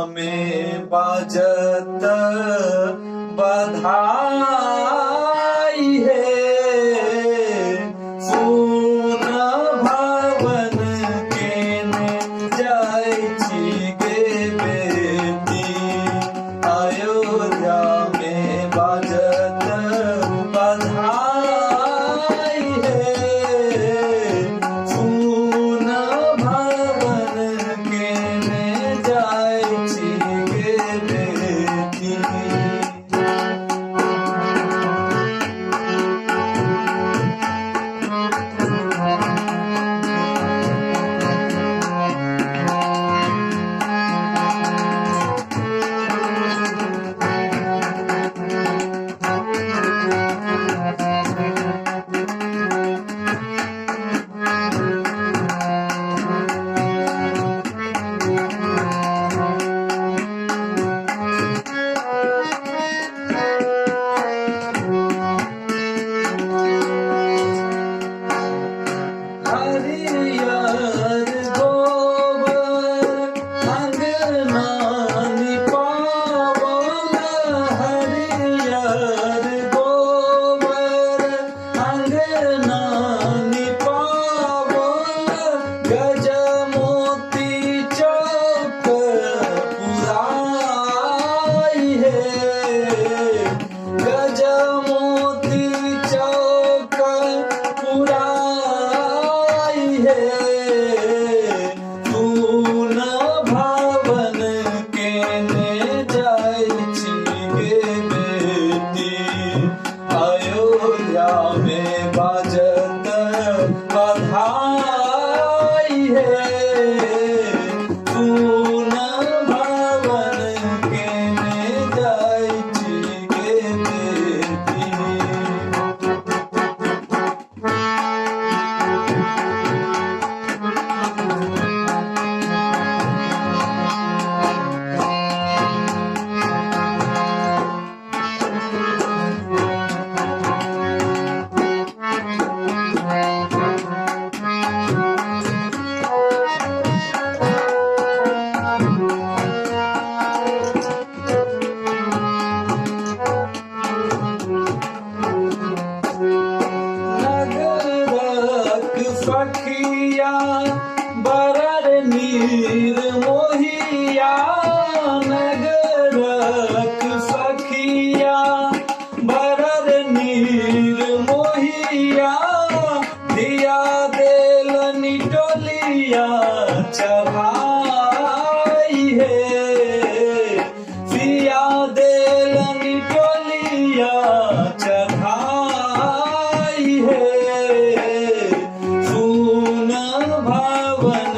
में बाजत बधाई है। सुन भवन केने जाय छी गे बेटी, अयोध्या में बाजत बधाई है। सुन भवन केने जाय छी गे बेटी। हरियर गोबर अंगना निपावल, हरियर गोबर अंगना निपावल, गजमोती चौक पुराई है। गजमोती चौक पुराई है। सुन भवन केने जाय छी गे बेटी, अयोध्या में बाजत बधाई है। सुन भवन केने जाय छी गे बेटी। नगरक सखिया बरर नीर मोहिया, नगरक सखिया बरर नीर मोहिया, दिया देलनि टोलिया चढ़ाई है। सिया देलनि टोलिया चढ़ाई है। सुन भवन